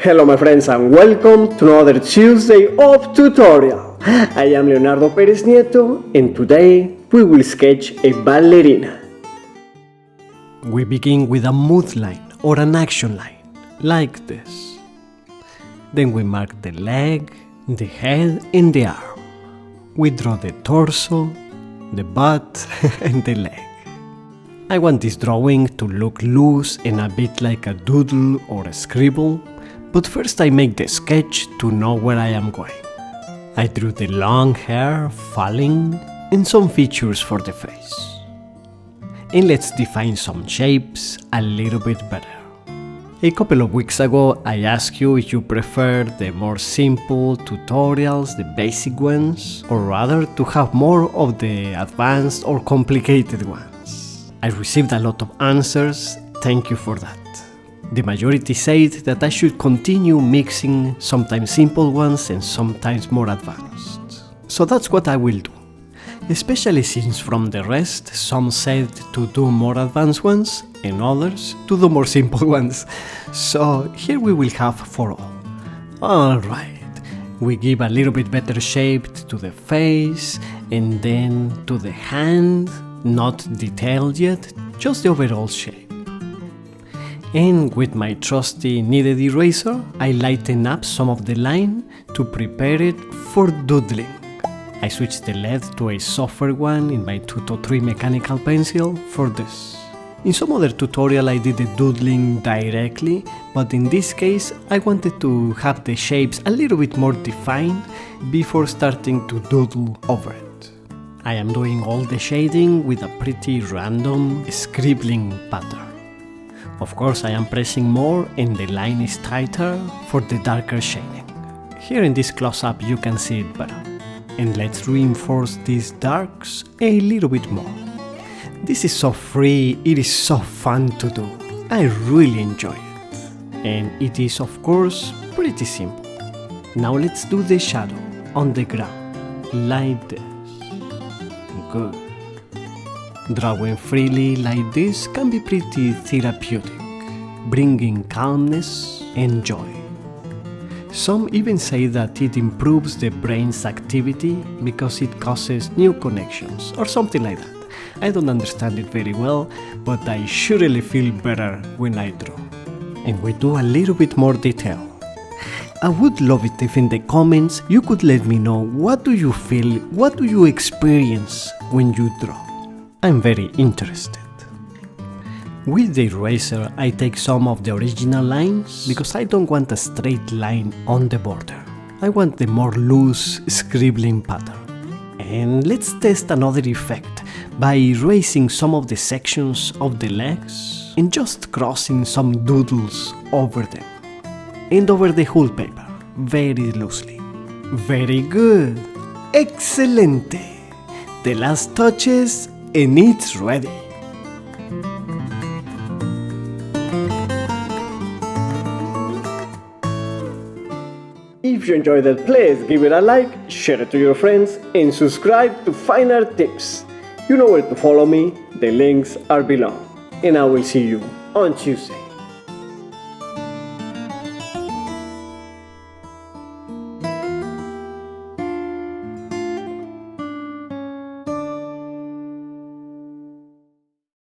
Hello my friends and welcome to another Tuesday of tutorial. I am Leonardo Perez Nieto and today we will sketch a ballerina. We begin with a mood line or an action line, like this. Then we mark the leg, the head and the arm. We draw the torso, the butt and the leg. I want this drawing to look loose and a bit like a doodle or a scribble, but first I make the sketch to know where I am going. I drew the long hair falling and some features for the face. And let's define some shapes a little bit better. A couple of weeks ago I asked you if you prefer the more simple tutorials, the basic ones, or rather to have more of the advanced or complicated ones. I received a lot of answers, thank you for that. The majority said that I should continue mixing sometimes simple ones and sometimes more advanced. So that's what I will do. Especially since from the rest some said to do more advanced ones and others to do more simple ones. So here we will have for all. Alright, we give a little bit better shape to the face and then to the hand, not detailed yet, just the overall shape. And with my trusty kneaded eraser, I lighten up some of the line to prepare it for doodling. I switched the lead to a softer one in my 223 mechanical pencil for this. In some other tutorial I did the doodling directly, but in this case I wanted to have the shapes a little bit more defined before starting to doodle over it. I am doing all the shading with a pretty random scribbling pattern. Of course I am pressing more and the line is tighter for the darker shading. Here in this close-up you can see it better. And let's reinforce these darks a little bit more. This is so free, it is so fun to do. I really enjoy it. And it is of course pretty simple. Now let's do the shadow on the ground, like this. Good. Drawing freely like this can be pretty therapeutic, bringing calmness and joy. Some even say that it improves the brain's activity because it causes new connections or something like that. I don't understand it very well, but I surely feel better when I draw. And we do a little bit more detail. I would love it if in the comments you could let me know what do you feel, what do you experience when you draw. I'm very interested. With the eraser I take some of the original lines because I don't want a straight line on the border. I want the more loose scribbling pattern. And let's test another effect by erasing some of the sections of the legs and just crossing some doodles over them. And over the whole paper, very loosely. Very good! Excelente! The last touches and it's ready. If you enjoyed it, please give it a like, share it to your friends and subscribe to Fine Art Tips. You know where to follow me, the links are below. And I will see you on Tuesday.